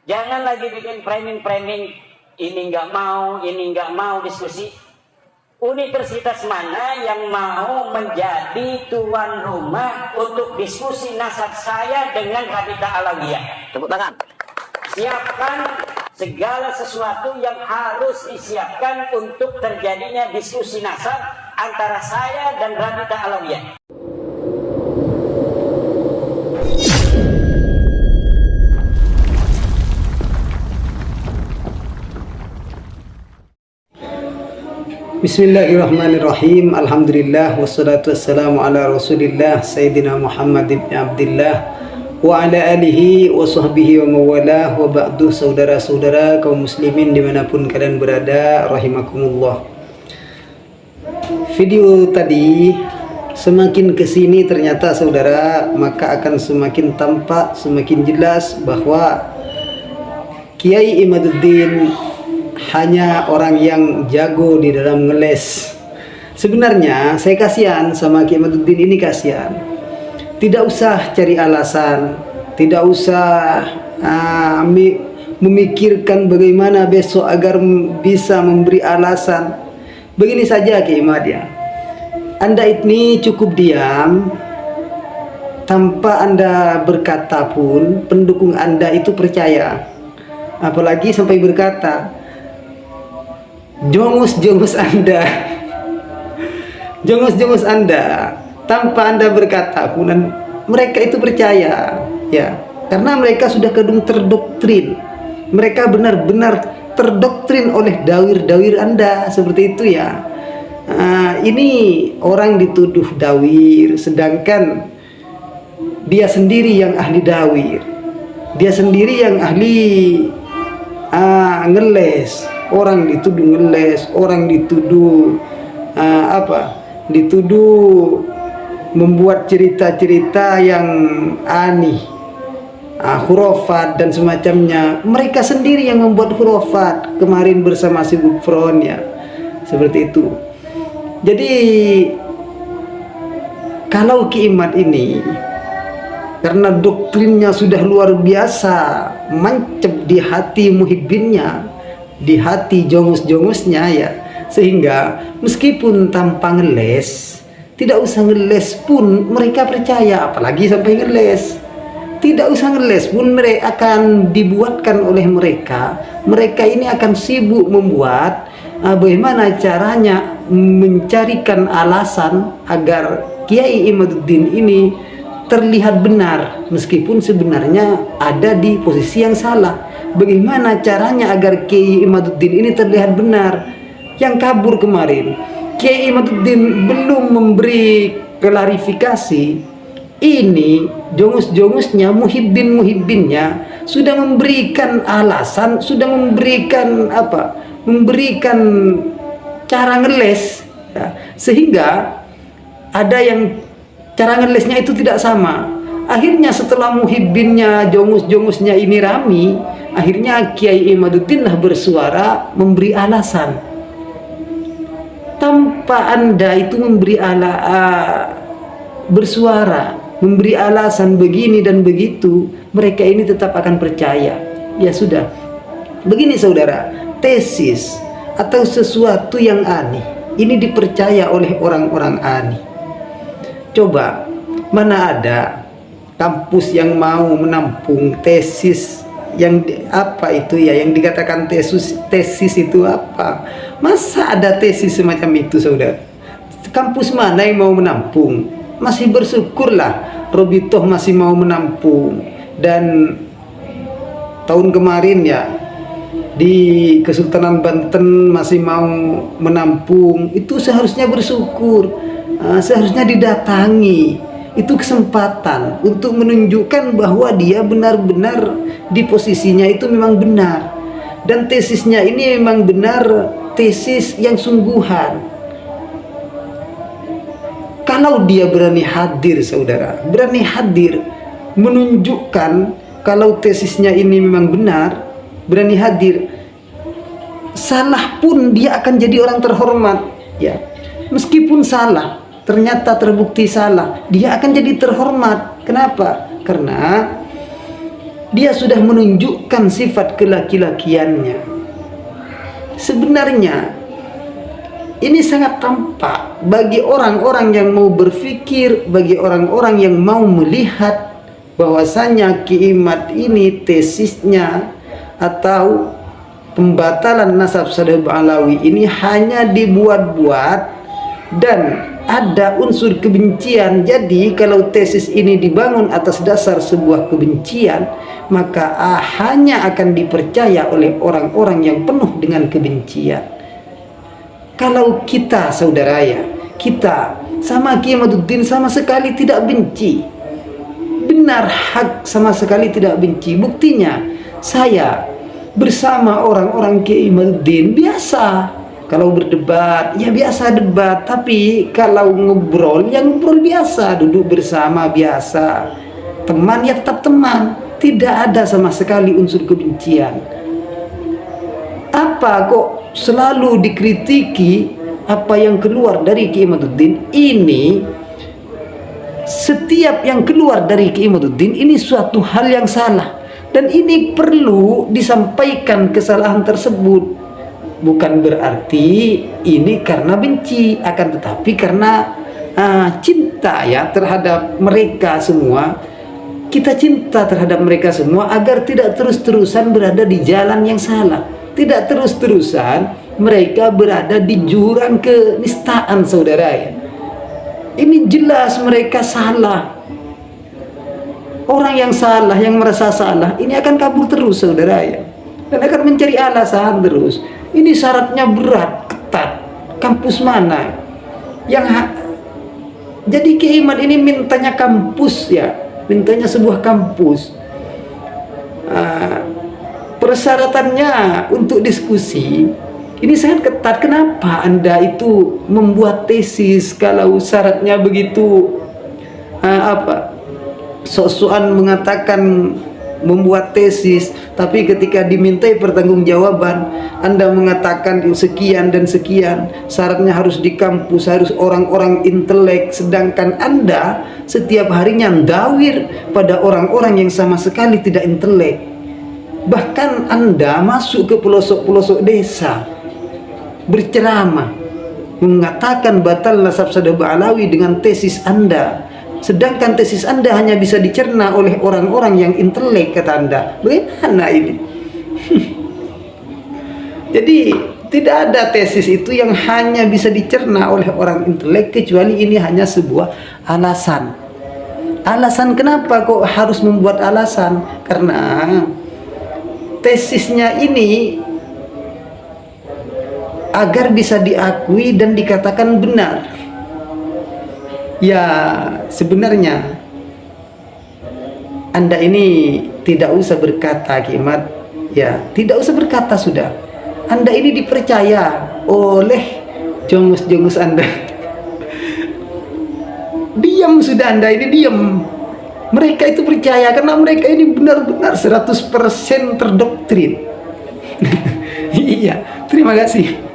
Jangan lagi bikin framing-framing, ini nggak mau diskusi. Universitas mana yang mau menjadi tuan rumah untuk diskusi nasab saya dengan Habitat Alawiyah? Tepuk tangan. Siapkan segala sesuatu yang harus disiapkan untuk terjadinya diskusi nasab antara saya dan Habitat Alawiyah. Bismillahirrahmanirrahim. Alhamdulillah wassalatu wassalamu ala Rasulillah Sayyidina Muhammad ibn Abdullah wa ala alihi wa sahbihi wa mawalah wa ba'du. Saudara-saudara kaum muslimin dimanapun kalian berada, rahimakumullah. Video tadi semakin kesini ternyata saudara, maka akan semakin tampak, semakin jelas bahwa Kiai Imaduddin hanya orang yang jago di dalam ngeles. Sebenarnya saya kasihan sama Kiai Imaduddin ini, kasihan. Tidak usah cari alasan, tidak usah memikirkan bagaimana besok agar bisa memberi alasan. Begini saja Kiai Imad ya, Anda ini cukup diam, tanpa Anda berkata pun pendukung Anda itu percaya. Apalagi sampai berkata, jongus-jongus Anda, jongus-jongus Anda, tanpa Anda berkata pun mereka itu percaya ya, karena mereka sudah kadung terdoktrin. Mereka benar-benar terdoktrin oleh dawir-dawir Anda seperti itu ya. Ini orang dituduh dawir, sedangkan dia sendiri yang ahli dawir, dia sendiri yang ahli ngeles. Orang dituduh ngeles, orang dituduh dituduh membuat cerita-cerita yang aneh, khurafat dan semacamnya. Mereka sendiri yang membuat khurafat kemarin bersama si Gufron ya, seperti itu. Jadi kalau Ki Imad ini karena doktrinnya sudah luar biasa mancep di hati muhibbinnya, di hati jongus-jongusnya ya, sehingga meskipun tanpa ngeles, tidak usah ngeles pun mereka percaya. Apalagi sampai ngeles, tidak usah ngeles pun mereka akan dibuatkan oleh mereka. Mereka ini akan sibuk membuat bagaimana caranya mencarikan alasan agar Kiai Imaduddin ini terlihat benar, meskipun sebenarnya ada di posisi yang salah. Bagaimana caranya agar Kiai Imaduddin ini terlihat benar? Yang kabur kemarin, Kiai Imaduddin belum memberi klarifikasi. Ini jongus-jongusnya, muhibbin-muhibbinnya sudah memberikan alasan, sudah memberikan memberikan cara ngeles ya, sehingga ada yang cara ngelesnya itu tidak sama. Akhirnya setelah muhibbinnya, jongus-jongusnya ini rami, akhirnya Kiai Imaduddin lah bersuara memberi alasan. Tanpa Anda itu memberi bersuara, memberi alasan begini dan begitu, mereka ini tetap akan percaya. Ya sudah. Begini saudara, tesis atau sesuatu yang aneh ini dipercaya oleh orang-orang aneh. Coba, mana ada kampus yang mau menampung tesis yang yang dikatakan tesis itu apa? Masa ada tesis semacam itu saudara? Kampus mana yang mau menampung? Masih bersyukurlah Robitoh masih mau menampung, dan tahun kemarin ya di Kesultanan Banten masih mau menampung. Itu seharusnya bersyukur, seharusnya didatangi. Itu kesempatan untuk menunjukkan bahwa dia benar-benar di posisinya itu memang benar, dan tesisnya ini memang benar, tesis yang sungguhan. Kalau dia berani hadir saudara, berani hadir menunjukkan kalau tesisnya ini memang benar, berani hadir, salah pun dia akan jadi orang terhormat ya. Meskipun salah, ternyata terbukti salah, dia akan jadi terhormat. Kenapa? Karena dia sudah menunjukkan sifat kelaki-lakiannya. Sebenarnya ini sangat tampak bagi orang-orang yang mau berpikir, bagi orang-orang yang mau melihat bahwasanya Ki Imad ini tesisnya atau pembatalan nasab Sadab Alawi ini hanya dibuat-buat dan ada unsur kebencian. Jadi kalau tesis ini dibangun atas dasar sebuah kebencian, maka hanya akan dipercaya oleh orang-orang yang penuh dengan kebencian. Kalau kita, saudara ya, kita sama Ki Imaduddin sama sekali tidak benci, benar hak sama sekali tidak benci. Buktinya saya bersama orang-orang Ki Imaduddin biasa. Kalau berdebat, ya biasa debat. Tapi kalau ngobrol, ya ngobrol biasa. Duduk bersama biasa. Teman, ya tetap teman. Tidak ada sama sekali unsur kebencian. Apa kok selalu dikritiki apa yang keluar dari Ki Imaduddin? Ini, setiap yang keluar dari Ki Imaduddin ini suatu hal yang salah. Dan ini perlu disampaikan kesalahan tersebut. Bukan berarti ini karena benci, akan tetapi karena cinta ya terhadap mereka semua. Kita cinta terhadap mereka semua agar tidak terus-terusan berada di jalan yang salah, tidak terus-terusan mereka berada di jurang kenistaan, saudara ya. Ini jelas mereka salah. Orang yang salah, yang merasa salah, ini akan kabur terus, saudara ya, dan akan mencari alasan terus. Ini syaratnya berat, ketat. Kampus mana yang jadi Ki Imad ini mintanya kampus ya, mintanya sebuah kampus. Persyaratannya untuk diskusi ini sangat ketat. Kenapa Anda itu membuat tesis kalau syaratnya begitu sok-sokan mengatakan membuat tesis, tapi ketika dimintai pertanggungjawaban Anda mengatakan sekian dan sekian, syaratnya harus di kampus, harus orang-orang intelek, sedangkan Anda setiap harinya ndawir pada orang-orang yang sama sekali tidak intelek. Bahkan Anda masuk ke pelosok-pelosok desa berceramah mengatakan batal nasab Sadab Alawi dengan tesis Anda, sedangkan tesis Anda hanya bisa dicerna oleh orang-orang yang intelek, kata Anda. Bagaimana ini? Jadi tidak ada tesis itu yang hanya bisa dicerna oleh orang intelek, kecuali ini hanya sebuah alasan. Alasan kenapa kok harus membuat alasan? Karena tesisnya ini agar bisa diakui dan dikatakan benar. Ya sebenarnya Anda ini tidak usah berkata, Ki Imad, ya tidak usah berkata sudah. Anda ini dipercaya oleh jongus-jongus Anda. Diam sudah, Anda ini diam. Mereka itu percaya karena mereka ini benar-benar 100% terdoktrin. Iya, terima kasih.